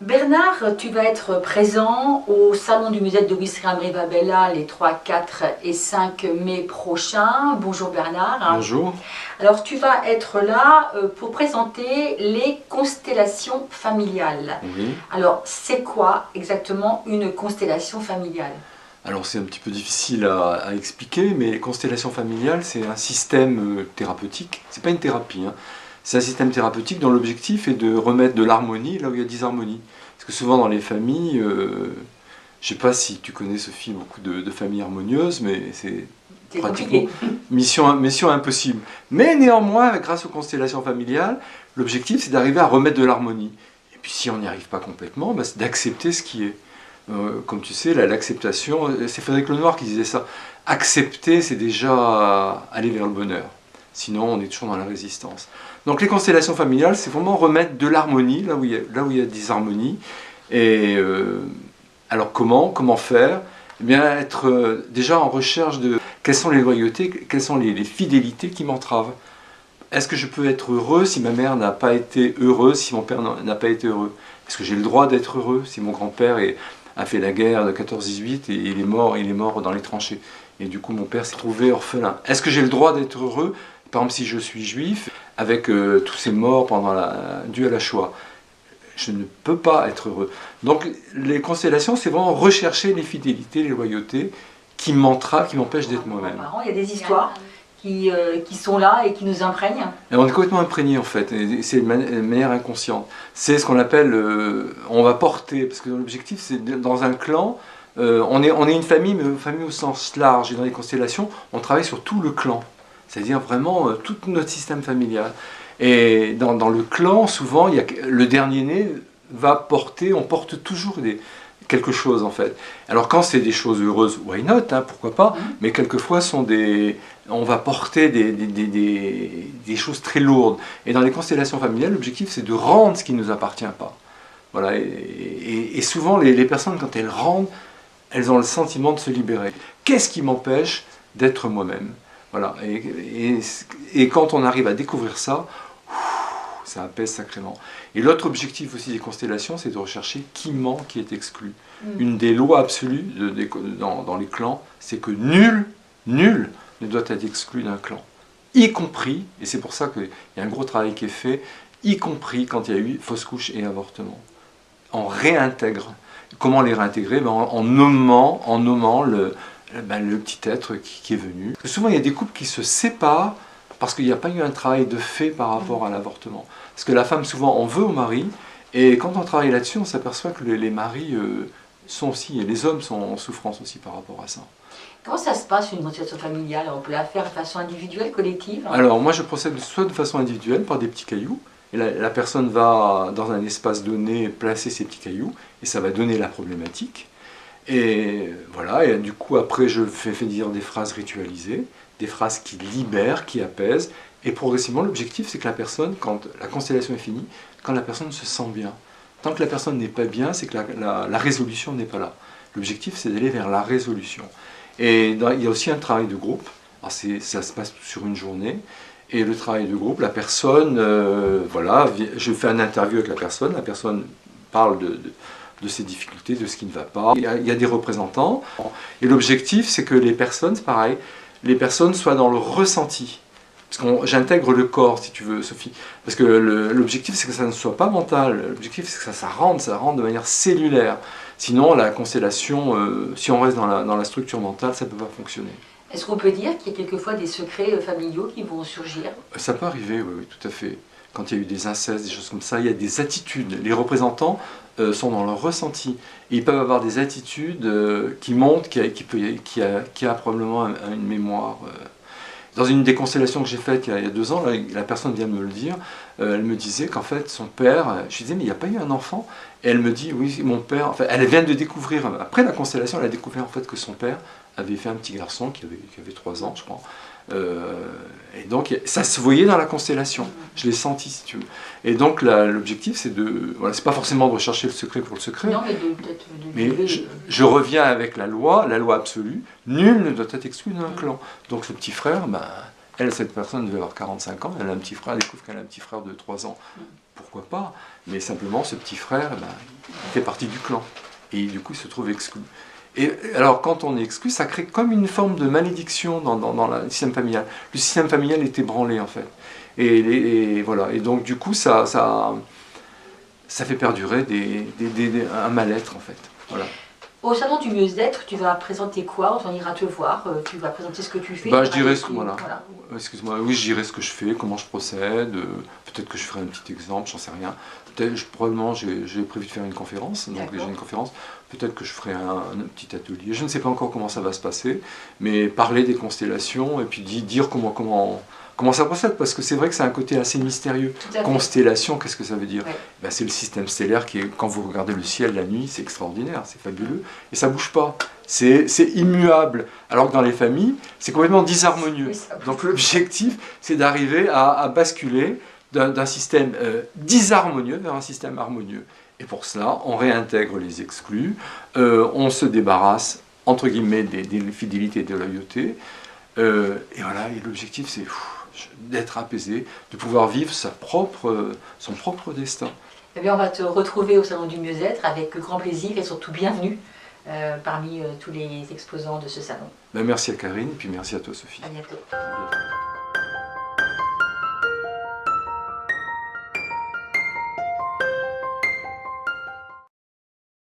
Bernard, tu vas être présent au Salon du musée de Ouistreham Rivabella les 3, 4 et 5 mai prochains. Bonjour Bernard. Bonjour. Alors tu vas être là pour présenter les constellations familiales. Oui. Alors c'est quoi exactement une constellation familiale? Alors c'est un petit peu difficile à expliquer, mais les constellations familiales, c'est un système thérapeutique. C'est pas une thérapie, hein. C'est un système thérapeutique dont l'objectif est de remettre de l'harmonie là où il y a disharmonie. Parce que souvent dans les familles, je ne sais pas si tu connais Sophie, beaucoup de familles harmonieuses, mais c'est pratiquement mission impossible. Mais néanmoins, grâce aux constellations familiales, l'objectif c'est d'arriver à remettre de l'harmonie. Et puis si on n'y arrive pas complètement, c'est d'accepter ce qui est. Comme tu sais, l'acceptation, c'est Frédéric Lenoir qui disait ça. Accepter, c'est déjà aller vers le bonheur. Sinon, on est toujours dans la résistance. Donc les constellations familiales, c'est vraiment remettre de l'harmonie là où il y a disharmonie. Et alors comment faire? Eh bien, être déjà en recherche de quelles sont les loyautés, quelles sont les fidélités qui m'entravent. Est-ce que je peux être heureux si ma mère n'a pas été heureuse, si mon père n'a pas été heureux? Est-ce que j'ai le droit d'être heureux si mon grand-père a fait la guerre de 14-18 et il est mort dans les tranchées? Et du coup, mon père s'est trouvé orphelin. Est-ce que j'ai le droit d'être heureux? Par exemple, si je suis juif, avec tous ces morts dû à la Shoah, je ne peux pas être heureux. Donc les constellations, c'est vraiment rechercher les fidélités, les loyautés qui m'empêchent d'être moi-même. Il y a des histoires qui sont là et qui nous imprègnent. Et on est complètement imprégné en fait, c'est de manière inconsciente. C'est ce qu'on appelle, on va porter, parce que l'objectif c'est dans un clan, on est une famille, mais une famille au sens large, et dans les constellations, on travaille sur tout le clan. C'est-à-dire vraiment tout notre système familial. Et dans le clan, souvent, le dernier-né va porter, on porte toujours quelque chose en fait. Alors quand c'est des choses heureuses, why not, hein, pourquoi pas, mais quelquefois on va porter des choses très lourdes. Et dans les constellations familiales, l'objectif c'est de rendre ce qui ne nous appartient pas. Voilà. Et souvent, les personnes, quand elles rendent, elles ont le sentiment de se libérer. Qu'est-ce qui m'empêche d'être moi-même? Voilà, et quand on arrive à découvrir ça, ça apaise sacrément. Et l'autre objectif aussi des constellations, c'est de rechercher qui manque, qui est exclu. Une des lois absolues dans les clans, c'est que nul ne doit être exclu d'un clan. Y compris, et c'est pour ça qu'il y a un gros travail qui est fait, y compris quand il y a eu fausse couche et avortement. On réintègre. Comment les réintégrer? En nommant le petit être qui est venu. Parce que souvent, il y a des couples qui se séparent parce qu'il n'y a pas eu un travail de fait par rapport à l'avortement. Parce que la femme, souvent, en veut au mari, et quand on travaille là-dessus, on s'aperçoit que les maris sont aussi, et les hommes sont en souffrance aussi par rapport à ça. Comment ça se passe une constellation familiale? On peut la faire de façon individuelle, collective? Alors, moi, je procède soit de façon individuelle, par des petits cailloux, et la personne va, dans un espace donné, placer ses petits cailloux, et ça va donner la problématique. Et voilà, et du coup après je fais dire des phrases ritualisées, des phrases qui libèrent, qui apaisent, et progressivement l'objectif c'est que la personne, quand la constellation est finie, quand la personne se sent bien. Tant que la personne n'est pas bien, c'est que la résolution n'est pas là. L'objectif c'est d'aller vers la résolution. Et il y a aussi un travail de groupe, alors ça se passe sur une journée, et le travail de groupe, la personne, voilà, je fais un interview avec la personne parle de ses difficultés, de ce qui ne va pas. Il y a des représentants, et l'objectif c'est que les personnes, c'est pareil, les personnes soient dans le ressenti. Parce que j'intègre le corps, si tu veux, Sophie. Parce que l'objectif c'est que ça ne soit pas mental, l'objectif c'est que ça rentre de manière cellulaire. Sinon la constellation, si on reste dans la structure mentale, ça ne peut pas fonctionner. Est-ce qu'on peut dire qu'il y a quelquefois des secrets familiaux qui vont surgir? Ça peut arriver, oui, tout à fait. Quand il y a eu des incestes, des choses comme ça, il y a des attitudes. Les représentants sont dans leur ressenti. Et ils peuvent avoir des attitudes qui montrent qu'il y a probablement une mémoire. Dans une des constellations que j'ai faites il y a 2 ans, la personne vient de me le dire, elle me disait qu'en fait son père, je lui disais mais il n'y a pas eu un enfant? Et elle me dit oui, mon père, enfin, elle vient de découvrir, après la constellation, elle a découvert en fait que son père avait fait un petit garçon qui avait 3 ans je crois. Et donc ça se voyait dans la constellation, je l'ai senti si tu veux. Et donc l'objectif c'est voilà, c'est pas forcément de rechercher le secret pour le secret, non, mais je reviens avec la loi absolue, nul ne doit être exclu d'un clan. Donc ce petit frère, cette personne devait avoir 45 ans, elle a un petit frère, elle découvre qu'elle a un petit frère de 3 ans. pourquoi pas, mais simplement ce petit frère, eh ben, il fait partie du clan, et du coup il se trouve exclu. Et alors quand on est exclu, ça crée comme une forme de malédiction dans le système familial. Le système familial est ébranlé en fait. Et voilà, et donc du coup ça fait perdurer un mal-être en fait. Voilà. Au salon du mieux-être, tu vas présenter quoi? On ira te voir, tu vas présenter ce que tu fais. Bah, je dirais voilà. Excuse-moi, oui, je dirais ce que je fais, comment je procède, peut-être que je ferai un petit exemple, j'en sais rien. Probablement, j'ai prévu de faire une conférence, donc déjà une conférence, peut-être que je ferai un petit atelier, je ne sais pas encore comment ça va se passer, mais parler des constellations et puis dire comment ça procède, parce que c'est vrai que c'est un côté assez mystérieux. Constellation, qu'est-ce que ça veut dire? Ben, c'est le système stellaire qui est, quand vous regardez le ciel la nuit, c'est extraordinaire, c'est fabuleux, et ça ne bouge pas. C'est immuable, alors que dans les familles, c'est complètement disharmonieux. Donc l'objectif, c'est d'arriver à basculer d'un système disharmonieux vers un système harmonieux. Et pour cela, on réintègre les exclus, on se débarrasse, entre guillemets, des fidélités et des loyautés, et voilà, et l'objectif, c'est d'être apaisé, de pouvoir vivre son propre destin. Eh bien, on va te retrouver au Salon du Mieux-être avec grand plaisir et surtout bienvenue parmi tous les exposants de ce salon. Ben, merci à Karine et puis merci à toi Sophie. À bientôt. À bientôt.